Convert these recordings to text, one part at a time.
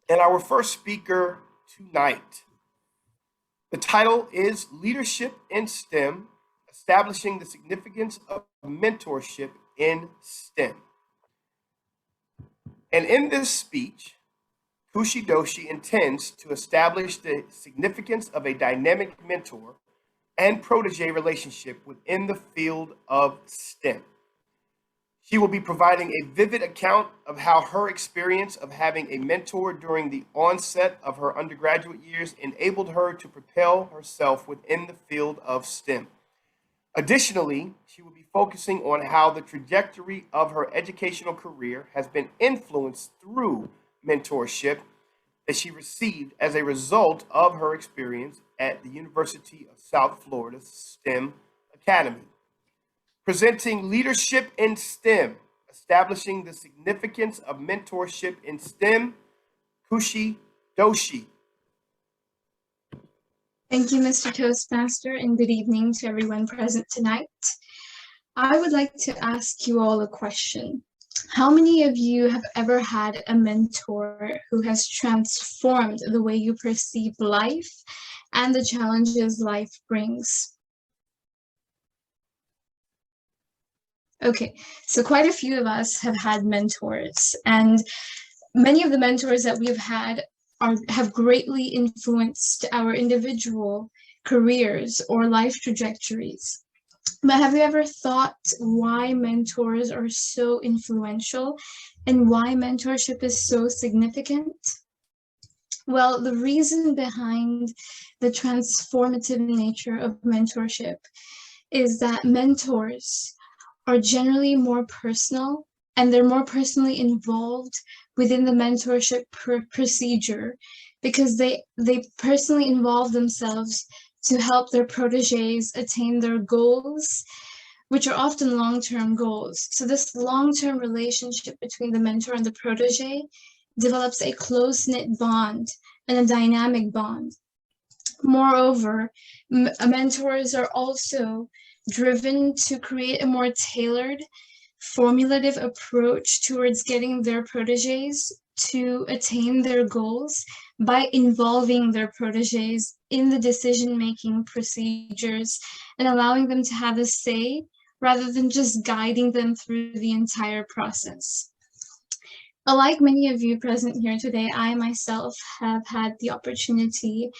And our first speaker tonight, the title is Leadership in STEM, Establishing the Significance of Mentorship in STEM. And in this speech, Khushee Doshi intends to establish the significance of a dynamic mentor and protege relationship within the field of STEM. She will be providing a vivid account of how her experience of having a mentor during the onset of her undergraduate years enabled her to propel herself within the field of STEM. Additionally, she will be focusing on how the trajectory of her educational career has been influenced through mentorship that she received as a result of her experience at the University of South Florida's STEM Academy. Presenting Leadership in STEM, Establishing the Significance of Mentorship in STEM, Khushee Doshi. Thank you, Mr. Toastmaster, and good evening to everyone present tonight. I would like to ask you all a question. How many of you have ever had a mentor who has transformed the way you perceive life and the challenges life brings? Okay, so quite a few of us have had mentors, and many of the mentors that we've had have greatly influenced our individual careers or life trajectories. But have you ever thought why mentors are so influential and why mentorship is so significant? Well, the reason behind the transformative nature of mentorship is that mentors are generally more personal, and they're more personally involved within the mentorship procedure because they personally involve themselves to help their proteges attain their goals, which are often long-term goals. So this long-term relationship between the mentor and the protege develops a close-knit bond and a dynamic bond. Moreover, mentors are also driven to create a more tailored, formulative approach towards getting their proteges to attain their goals by involving their proteges in the decision-making procedures and allowing them to have a say rather than just guiding them through the entire process. Like many of you present here today, I myself have had the opportunity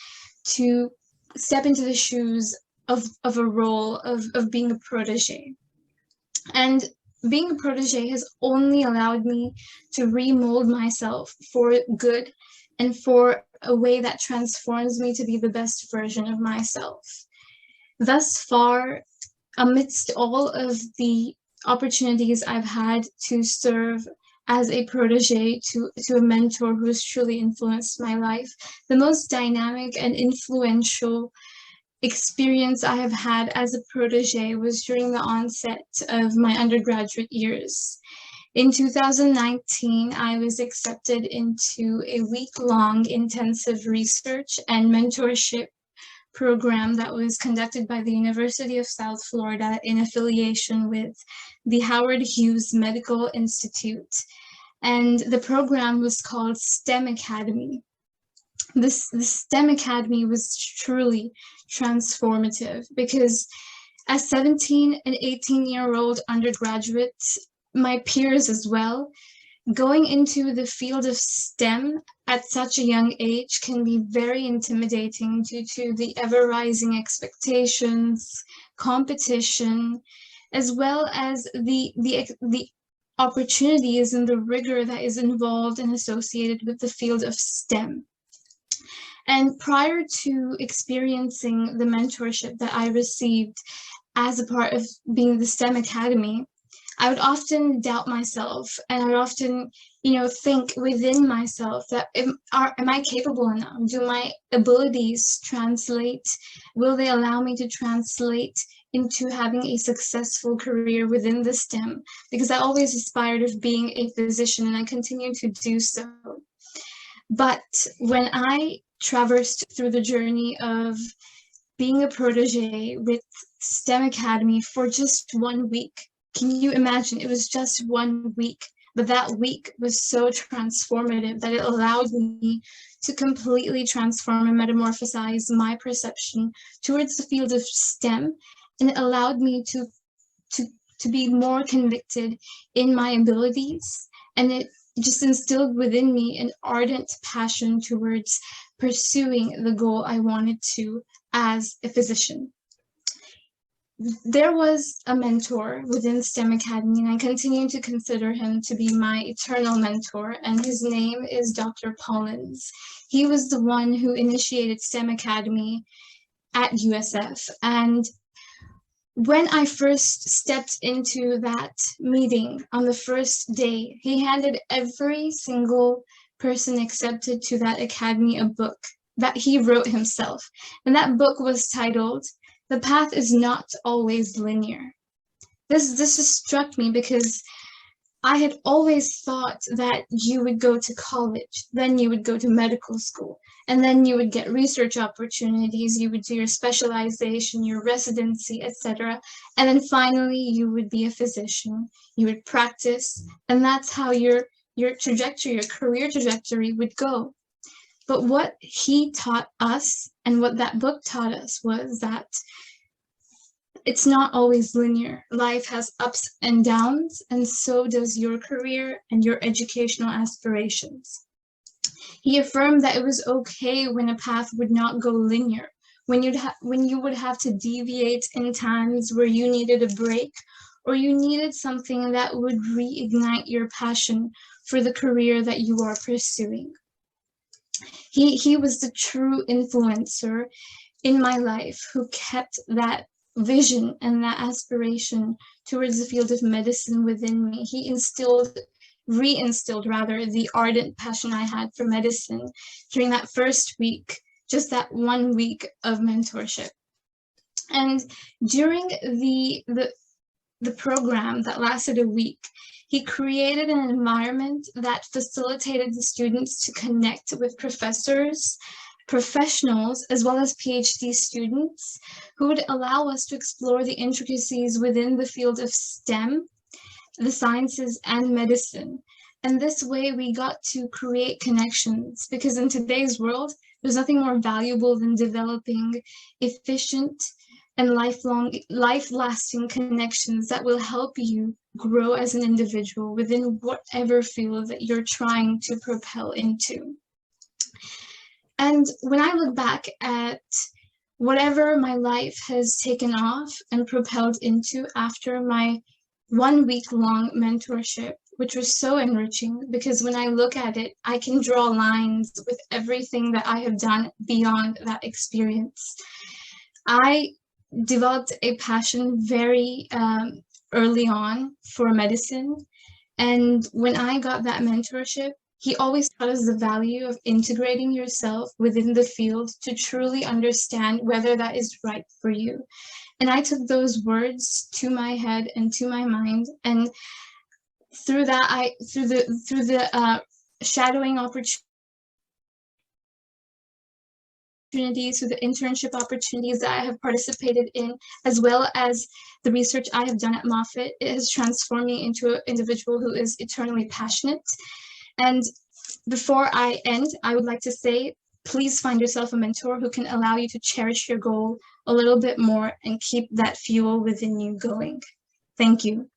to step into the shoes of a role of being a protege. And being a protege has only allowed me to remold myself for good and for a way that transforms me to be the best version of myself. Thus far, amidst all of the opportunities I've had to serve as a protege to a mentor who has truly influenced my life, the most dynamic and influential experience I have had as a protege was during the onset of my undergraduate years. In 2019, I was accepted into a week-long intensive research and mentorship program that was conducted by the University of South Florida in affiliation with the Howard Hughes Medical Institute. And the program was called STEM Academy. The STEM Academy was truly transformative because as 17 and 18-year-old undergraduates, my peers as well, going into the field of STEM at such a young age can be very intimidating due to the ever-rising expectations, competition, as well as the opportunities and the rigor that is involved and associated with the field of STEM. And prior to experiencing the mentorship that I received as a part of being the STEM Academy, I would often doubt myself, and I would often, think within myself that am I capable enough? Do my abilities translate? Will they allow me to translate into having a successful career within the STEM? Because I always aspired of being a physician, and I continue to do so. But when I traversed through the journey of being a protege with STEM Academy for just 1 week, can you imagine? It was just 1 week But that week was so transformative that it allowed me to completely transform and metamorphosize my perception towards the field of STEM, and it allowed me to be more convicted in my abilities, and it just instilled within me an ardent passion towards pursuing the goal I wanted to as a physician. There was a mentor within STEM Academy, and I continue to consider him to be my eternal mentor, and his name is Dr. Pollins. He was the one who initiated STEM Academy at USF, and when I first stepped into that meeting on the first day, he handed every single person accepted to that academy a book that he wrote himself, and that book was titled "The Path is Not Always Linear." This just struck me because I had always thought that you would go to college, then you would go to medical school, and then you would get research opportunities, you would do your specialization, your residency, etc. And then finally you would be a physician, you would practice, and that's how your trajectory, your career trajectory would go. But what he taught us and what that book taught us was that it's not always linear. Life has ups and downs, and so does your career and your educational aspirations. He affirmed that it was okay when a path would not go linear, when you would have to deviate in times where you needed a break, or you needed something that would reignite your passion for the career that you are pursuing. He was the true influencer in my life who kept that vision and that aspiration towards the field of medicine within me. He reinstilled the ardent passion I had for medicine during that first week, just that 1 week of mentorship. And during the program that lasted a week, he created an environment that facilitated the students to connect with professors, professionals, as well as PhD students, who would allow us to explore the intricacies within the field of STEM, the sciences, and medicine. And this way we got to create connections, because in today's world, there's nothing more valuable than developing efficient and life-lasting connections that will help you grow as an individual within whatever field that you're trying to propel into. And when I look back at whatever my life has taken off and propelled into after my 1 week long mentorship, which was so enriching, because when I look at it, I can draw lines with everything that I have done beyond that experience. I developed a passion very early on for medicine. And when I got that mentorship, he always taught us the value of integrating yourself within the field to truly understand whether that is right for you. And I took those words to my head and to my mind, and through that, through the shadowing opportunities, through the internship opportunities that I have participated in, as well as the research I have done at Moffitt, it has transformed me into an individual who is eternally passionate. And before I end, I would like to say, please find yourself a mentor who can allow you to cherish your goal a little bit more and keep that fuel within you going. Thank you.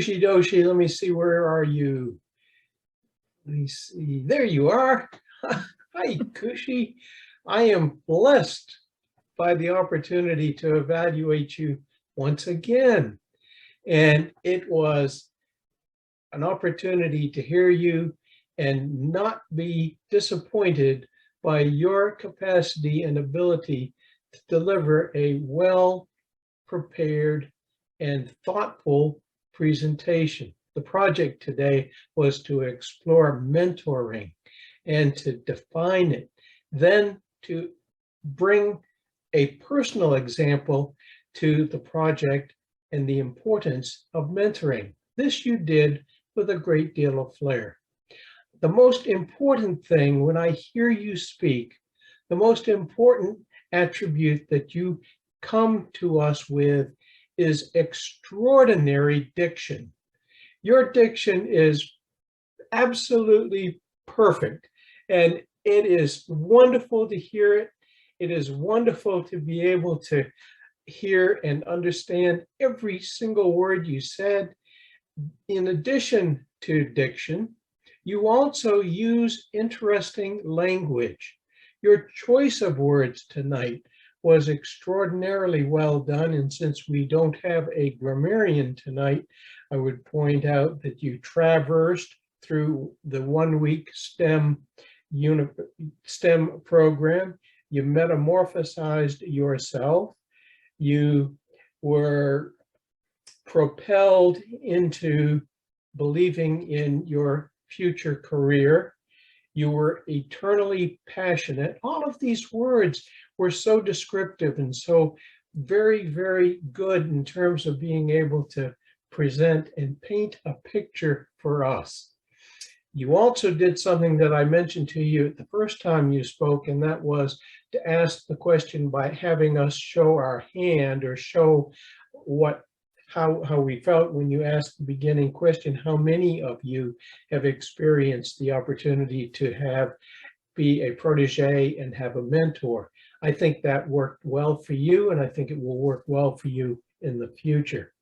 Doshi, let me see, where are you? Let me see, there you are. Hi, Khushee. I am blessed by the opportunity to evaluate you once again. And it was an opportunity to hear you and not be disappointed by your capacity and ability to deliver a well-prepared and thoughtful presentation. The project today was to explore mentoring and to define it, then to bring a personal example to the project and the importance of mentoring. This you did with a great deal of flair. The most important thing when I hear you speak, the most important attribute that you come to us with is extraordinary diction. Your diction is absolutely perfect, and it is wonderful to hear it. It is wonderful to be able to hear and understand every single word you said. In addition to diction, you also use interesting language. Your choice of words tonight was extraordinarily well done, and since we don't have a grammarian tonight, I would point out that you traversed through the 1-week STEM program. You metamorphosized yourself. You were propelled into believing in your future career. You were eternally passionate. All of these words were so descriptive and so very, very good in terms of being able to present and paint a picture for us. You also did something that I mentioned to you the first time you spoke, and that was to ask the question by having us show our hand or show how we felt when you asked the beginning question, how many of you have experienced the opportunity to be a protege and have a mentor? I think that worked well for you, and I think it will work well for you in the future.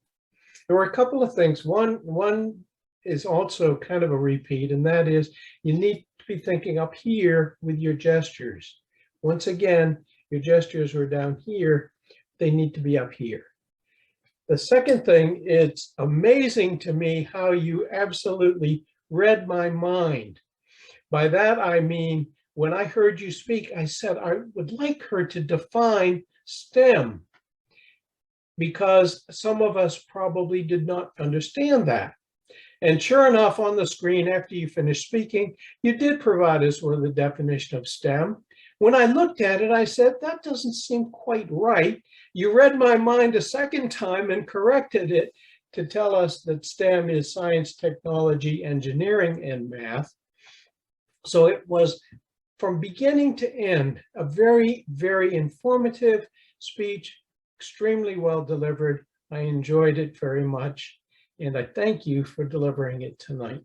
There were a couple of things. One is also kind of a repeat, and that is you need to be thinking up here with your gestures. Once again, your gestures were down here. They need to be up here. The second thing, it's amazing to me how you absolutely read my mind. By that, I mean, when I heard you speak, I said, I would like her to define STEM, because some of us probably did not understand that. And sure enough, on the screen, after you finished speaking, you did provide us with a definition of STEM. When I looked at it, I said, that doesn't seem quite right. You read my mind a second time and corrected it to tell us that STEM is science, technology, engineering, and math. So it was, from beginning to end, a very, very informative speech, extremely well delivered. I enjoyed it very much, and I thank you for delivering it tonight.